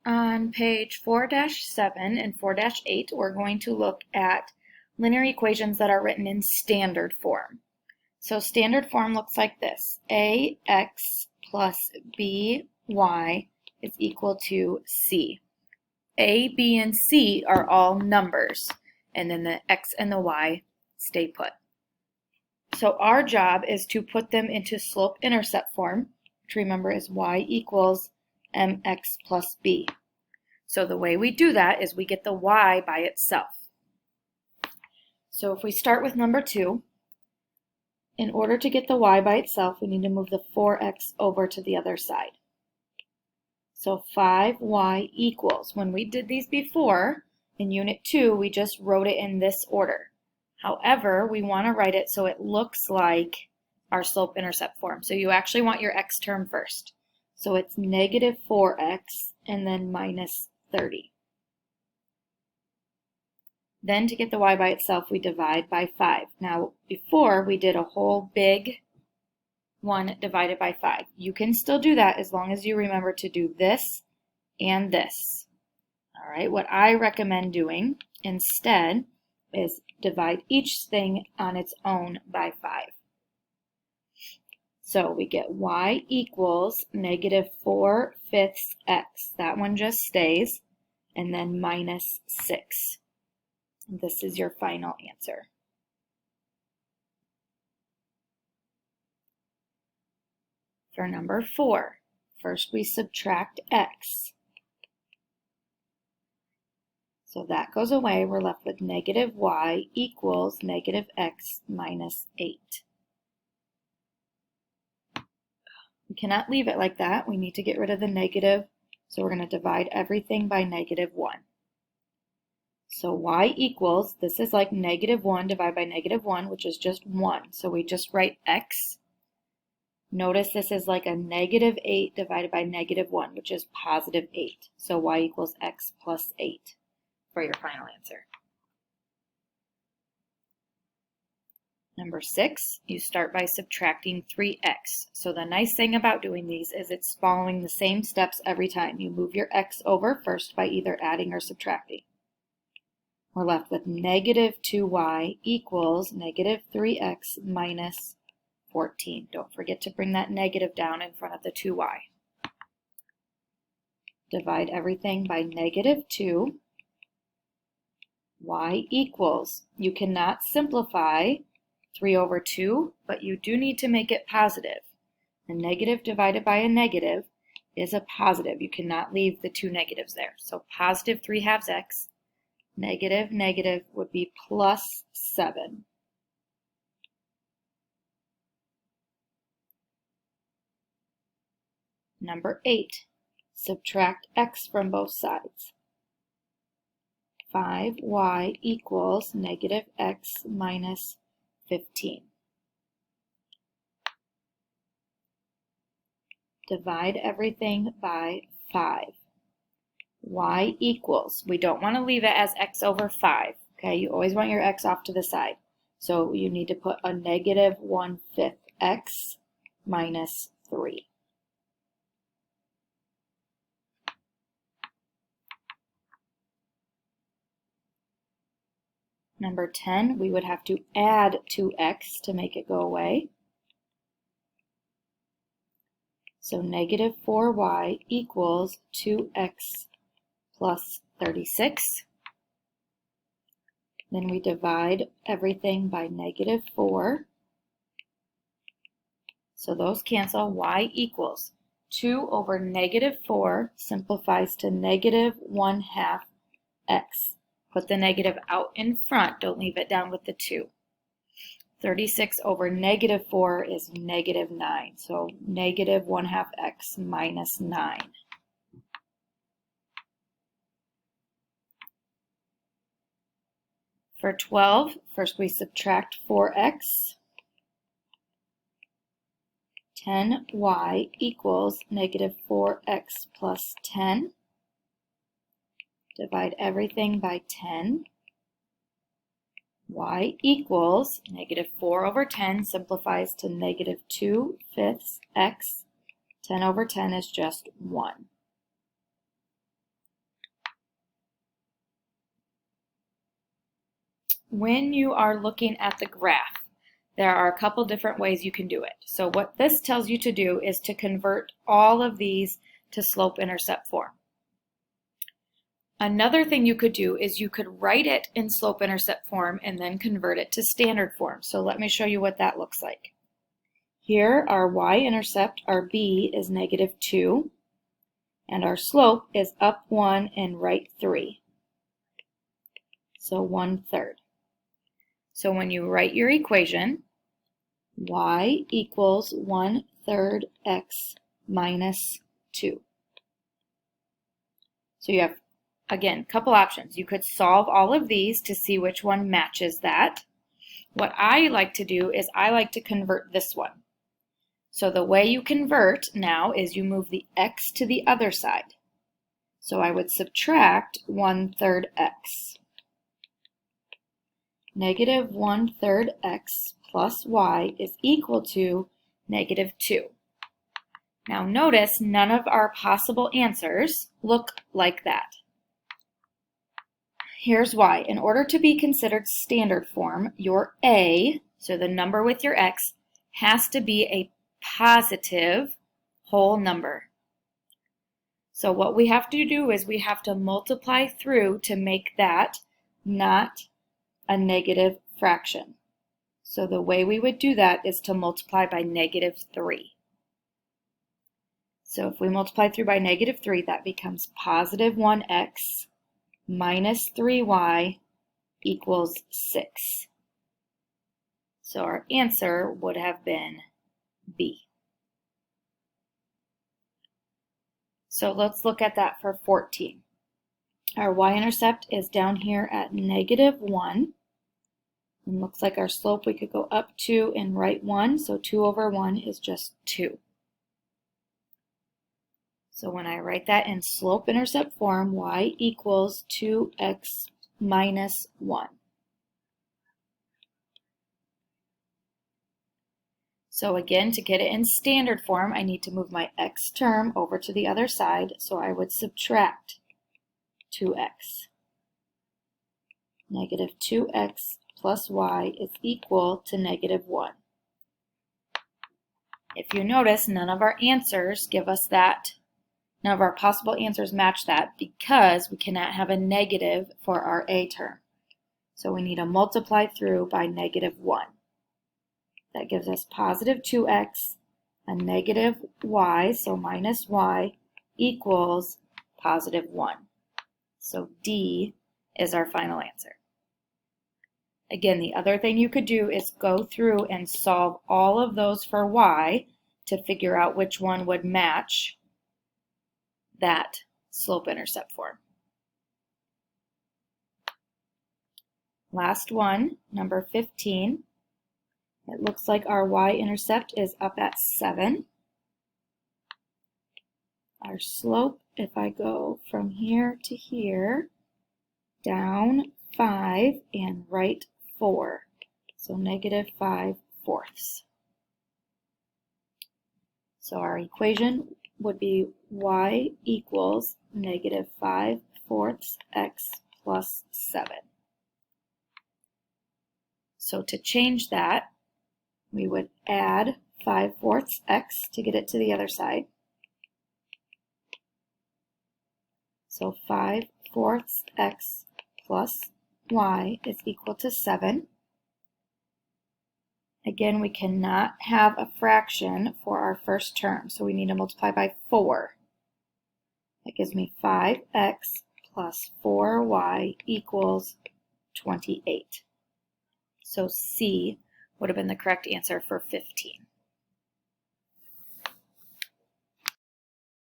On page 4-7 and 4-8, we're going to look at linear equations that are written in standard form. So standard form looks like this. AX plus BY is equal to C. A, B, and C are all numbers, and then the X and the Y stay put. So our job is to put them into slope-intercept form, which remember is Y equals mx plus b. So the way we do that is we get the y by itself. So if we start with number 2, in order to get the y by itself, we need to move the 4x over to the other side. So 5y equals, when we did these before, in Unit 2, we just wrote it in this order. However, we want to write it so it looks like our slope-intercept form. So you actually want your x term first. So it's negative 4x and then minus 30. Then to get the y by itself, we divide by 5. Now, before we did a whole big one divided by 5. You can still do that as long as you remember to do this and this. All right, what I recommend doing instead is divide each thing on its own by 5. So we get y equals negative 4/5 x. That one just stays. And then minus 6. This is your final answer. For number 4, first we subtract x. So that goes away. We're left with negative y equals negative x minus 8. We cannot leave it like that. We need to get rid of the negative, so we're going to divide everything by negative 1. So y equals, this is like negative 1 divided by negative 1, which is just 1. So we just write x. Notice this is like a negative 8 divided by negative 1, which is positive 8. So y equals x plus 8 for your final answer. Number 6, you start by subtracting 3x. So the nice thing about doing these is it's following the same steps every time. You move your x over first by either adding or subtracting. We're left with negative 2y equals negative 3x minus 14. Don't forget to bring that negative down in front of the 2y. Divide everything by negative 2. Y equals, you cannot simplify 3 over 2, but you do need to make it positive. A negative divided by a negative is a positive. You cannot leave the 2 negatives there. So positive 3/2 x, negative negative would be plus 7. Number 8, subtract x from both sides. 5y equals negative x minus 15. Divide everything by 5. Y equals, we don't want to leave it as x over 5. Okay, you always want your x off to the side. So you need to put a negative 1/5 x minus 3. Number 10, we would have to add 2x to make it go away. So negative 4y equals 2x plus 36. Then we divide everything by negative 4. So those cancel. Y equals 2 over negative 4 simplifies to negative 1/2 x. Put the negative out in front. Don't leave it down with the 2. 36 over negative 4 is negative 9. So negative 1/2 x minus 9. For 12, first we subtract 4x. 10y equals negative 4x plus 10. Divide everything by 10. Y equals negative 4 over 10 simplifies to negative 2/5 x. 10 over 10 is just 1. when you are looking at the graph, there are a couple different ways you can do it. So what this tells you to do is to convert all of these to slope-intercept form. Another thing you could do is you could write it in slope-intercept form and then convert it to standard form. So let me show you what that looks like. Here our y-intercept, our b, is -2, and our slope is up 1 and right 3. So 1/3. So when you write your equation, y equals 1/3 x minus 2. So you have, again, a couple options. You could solve all of these to see which one matches that. What I like to do is I like to convert this one. So the way you convert now is you move the x to the other side. So I would subtract 1/3 x. -1/3 x plus y is equal to -2. Now notice none of our possible answers look like that. Here's why. In order to be considered standard form, your a, so the number with your x, has to be a positive whole number. So what we have to do is we have to multiply through to make that not a negative fraction. So the way we would do that is to multiply by -3. So if we multiply through by -3, that becomes positive 1x minus 3y equals 6. So our answer would have been B. So let's look at that for 14. Our y-intercept is down here at -1. And looks like our slope we could go up 2 and right 1. So 2/1 is just 2. So when I write that in slope-intercept form, y equals 2x minus 1. So again, to get it in standard form, I need to move my x term over to the other side. So I would subtract 2x. -2x plus y is equal to -1. If you notice, none of our answers give us that. None of our possible answers match that because we cannot have a negative for our a term. So we need to multiply through by -1. That gives us positive 2x, a negative y, so minus y, equals positive 1. So D is our final answer. Again, the other thing you could do is go through and solve all of those for y to figure out which one would match that slope-intercept form. Last one, number 15. It looks like our y-intercept is up at 7. Our slope, if I go from here to here, down 5 and right 4. So -5/4. So our equation would be y equals -5/4 x plus 7. So to change that, we would add 5/4 x to get it to the other side. So 5/4 x plus y is equal to 7. Again, we cannot have a fraction for our first term, so we need to multiply by 4. That gives me 5x plus 4y equals 28. So C would have been the correct answer for 15.